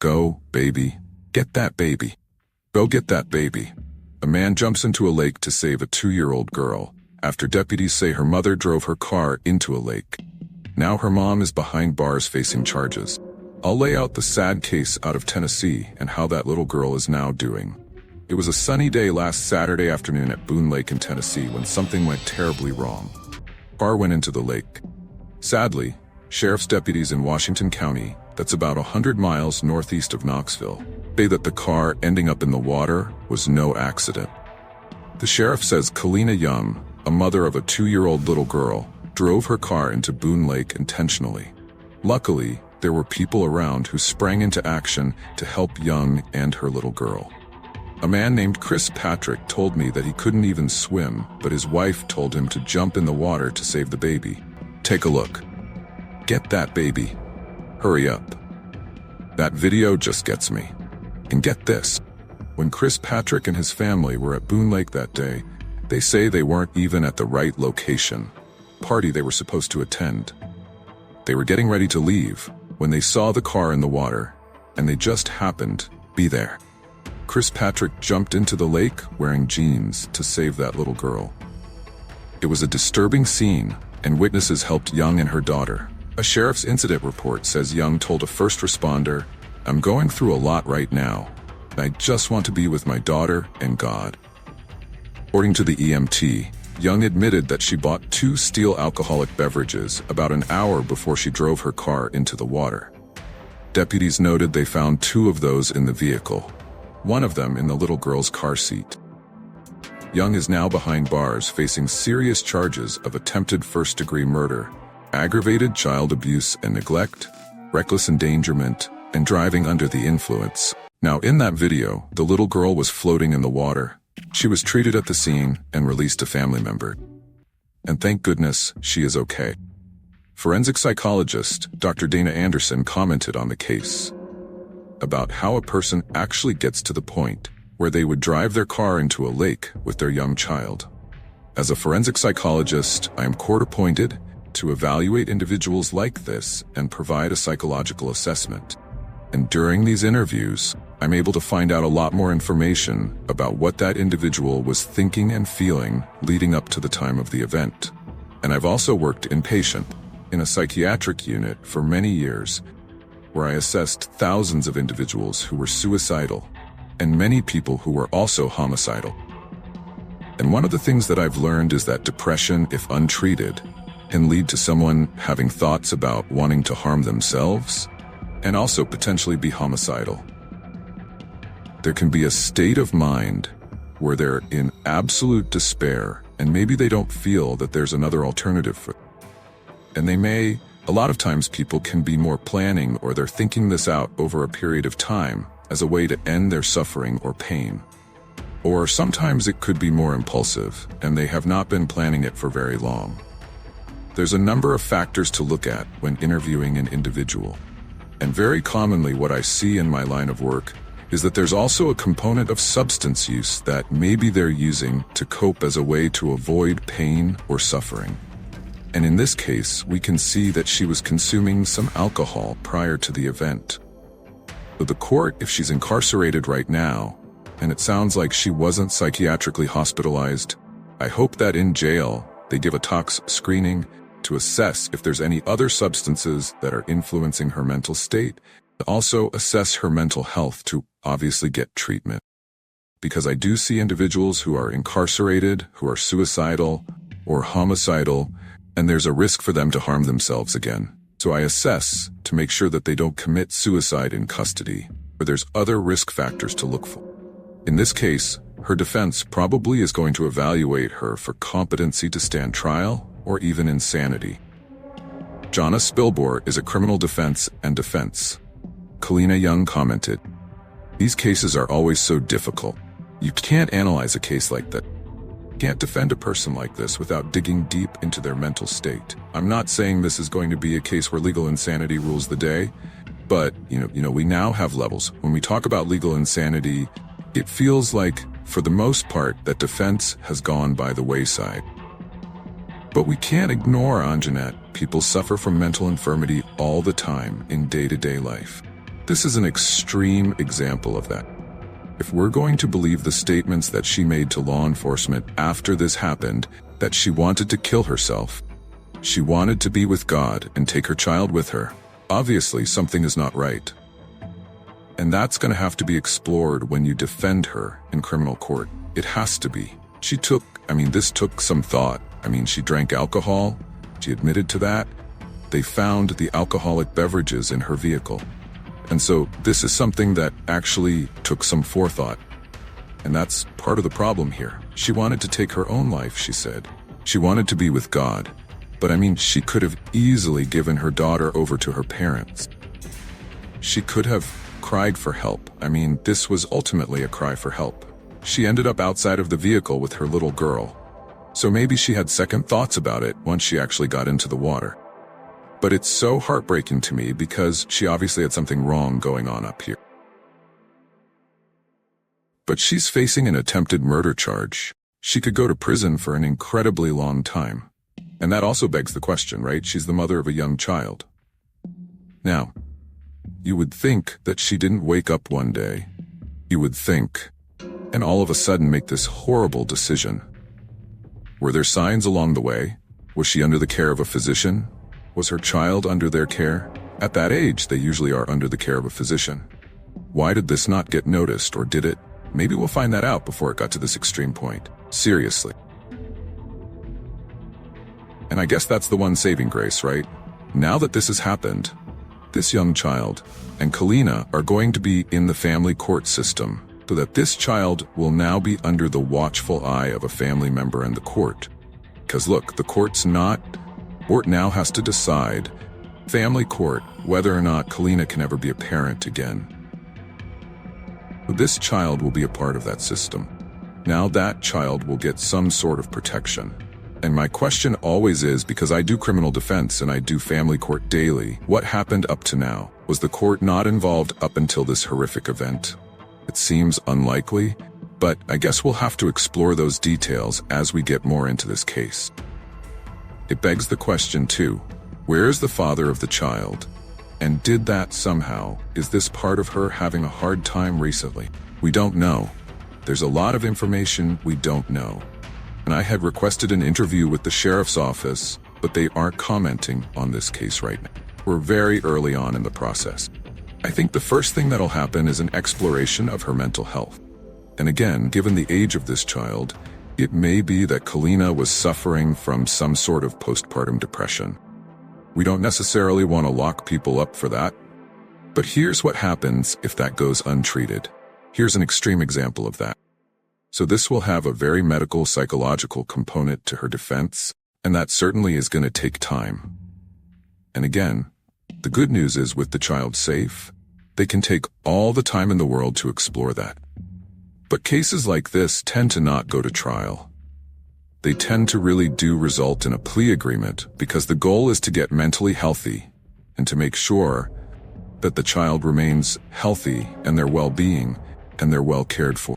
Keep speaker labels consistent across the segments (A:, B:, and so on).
A: Go, baby. Get that baby. Go get that baby. A man jumps into a lake to save a 2-year-old girl after deputies say her mother drove her car into a lake. Now her mom is behind bars facing charges. I'll lay out the sad case out of Tennessee and how that little girl is now doing. It was a sunny day last Saturday afternoon at Boone Lake in Tennessee when something went terribly wrong. Car went into the lake. Sadly, sheriff's deputies in Washington County, that's about 100 miles northeast of Knoxville, say that the car ending up in the water was no accident. The sheriff says Kalina Young, a mother of a 2-year-old little girl, drove her car into Boone Lake intentionally. Luckily, there were people around who sprang into action to help Young and her little girl. A man named Chris Patrick told me that he couldn't even swim, but his wife told him to jump in the water to save the baby. Take a look. Get that baby. Hurry up. That video just gets me. And get this. When Chris Patrick and his family were at Boone Lake that day, they say they weren't even at the right location. Party they were supposed to attend. They were getting ready to leave when they saw the car in the water, and they just happened to be there. Chris Patrick jumped into the lake wearing jeans to save that little girl. It was a disturbing scene, and witnesses helped Young and her daughter. A sheriff's incident report says Young told a first responder, "I'm going through a lot right now. I just want to be with my daughter and God." According to the EMT, Young admitted that she bought 2 steel alcoholic beverages about an hour before she drove her car into the water. Deputies noted they found 2 of those in the vehicle, one of them in the little girl's car seat. Young is now behind bars facing serious charges of attempted first-degree murder, aggravated child abuse and neglect, reckless endangerment, and driving under the influence. Now, in that video, the little girl was floating in the water. She was treated at the scene and released to family member. And thank goodness she is okay. Forensic psychologist Dr. Dana Anderson commented on the case about how a person actually gets to the point where they would drive their car into a lake with their young child. As a forensic psychologist, I am court-appointed to evaluate individuals like this and provide a psychological assessment. And during these interviews, I'm able to find out a lot more information about what that individual was thinking and feeling leading up to the time of the event. And I've also worked inpatient in a psychiatric unit for many years, where I assessed thousands of individuals who were suicidal and many people who were also homicidal. And one of the things that I've learned is that depression, if untreated, can lead to someone having thoughts about wanting to harm themselves and also potentially be homicidal. There can be a state of mind where they're in absolute despair and maybe they don't feel that there's another alternative for them. And they may, a lot of times people can be more planning or they're thinking this out over a period of time as a way to end their suffering or pain. Or sometimes it could be more impulsive and they have not been planning it for very long. There's a number of factors to look at when interviewing an individual. And very commonly what I see in my line of work is that there's also a component of substance use that maybe they're using to cope as a way to avoid pain or suffering. And in this case, we can see that she was consuming some alcohol prior to the event. So the court, if she's incarcerated right now, and it sounds like she wasn't psychiatrically hospitalized, I hope that in jail they give a tox screening to assess if there's any other substances that are influencing her mental state, to also assess her mental health to obviously get treatment. Because I do see individuals who are incarcerated, who are suicidal or homicidal, and there's a risk for them to harm themselves again. So I assess to make sure that they don't commit suicide in custody, or there's other risk factors to look for. In this case, her defense probably is going to evaluate her for competency to stand trial or even insanity. Jonna Spilbor is a criminal defense and defense. Kalina Young commented, "These cases are always so difficult. You can't analyze a case like that. You can't defend a person like this without digging deep into their mental state. I'm not saying this is going to be a case where legal insanity rules the day, but we now have levels. When we talk about legal insanity, it feels like, for the most part, that defense has gone by the wayside. But we can't ignore, Anjanette, people suffer from mental infirmity all the time in day-to-day life. This is an extreme example of that. If we're going to believe the statements that she made to law enforcement after this happened, that she wanted to kill herself, she wanted to be with God and take her child with her, obviously something is not right. And that's going to have to be explored when you defend her in criminal court. It has to be. This took some thought. She drank alcohol. She admitted to that. They found the alcoholic beverages in her vehicle. And so this is something that actually took some forethought. And that's part of the problem here. She wanted to take her own life, she said. She wanted to be with God. But she could have easily given her daughter over to her parents. She could have cried for help. This was ultimately a cry for help. She ended up outside of the vehicle with her little girl. So maybe she had second thoughts about it once she actually got into the water. But it's so heartbreaking to me because she obviously had something wrong going on up here. But she's facing an attempted murder charge. She could go to prison for an incredibly long time. And that also begs the question, right? She's the mother of a young child. Now, you would think that she didn't wake up one day. You would think, and all of a sudden make this horrible decision. Were there signs along the way? Was she under the care of a physician? Was her child under their care? At that age, they usually are under the care of a physician. Why did this not get noticed, or did it? Maybe we'll find that out before it got to this extreme point. Seriously. And I guess that's the one saving grace, right? Now that this has happened, this young child and Kalina are going to be in the family court system, so that this child will now be under the watchful eye of a family member in the court. Because look, the court now has to decide, family court, whether or not Kalina can ever be a parent again. This child will be a part of that system. Now that child will get some sort of protection. And my question always is, because I do criminal defense and I do family court daily, what happened up to now? Was the court not involved up until this horrific event? It seems unlikely, but I guess we'll have to explore those details as we get more into this case. It begs the question too, where is the father of the child? And did that somehow, is this part of her having a hard time recently? We don't know. There's a lot of information we don't know. And I had requested an interview with the sheriff's office, but they aren't commenting on this case right now. We're very early on in the process. I think the first thing that'll happen is an exploration of her mental health. And again, given the age of this child, it may be that Kalina was suffering from some sort of postpartum depression. We don't necessarily want to lock people up for that. But here's what happens if that goes untreated. Here's an extreme example of that. So this will have a very medical, psychological component to her defense, and that certainly is going to take time. And again, the good news is with the child safe, they can take all the time in the world to explore that. But cases like this tend to not go to trial. They tend to really do result in a plea agreement because the goal is to get mentally healthy and to make sure that the child remains healthy and their well-being and they're well cared for.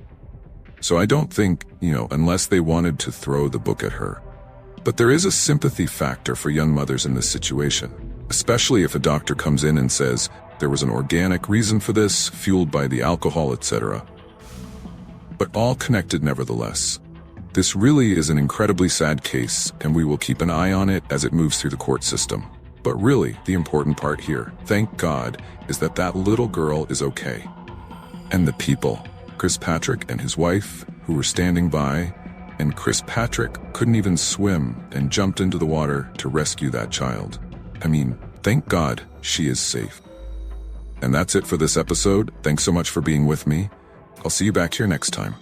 A: So I don't think, unless they wanted to throw the book at her. But there is a sympathy factor for young mothers in this situation, especially if a doctor comes in and says there was an organic reason for this, fueled by the alcohol, etc. But all connected nevertheless. This really is an incredibly sad case, and we will keep an eye on it as it moves through the court system. But really, the important part here, thank God, is that that little girl is okay. And the people, Chris Patrick and his wife, who were standing by, and Chris Patrick couldn't even swim and jumped into the water to rescue that child. Thank God she is safe. And that's it for this episode. Thanks so much for being with me. I'll see you back here next time.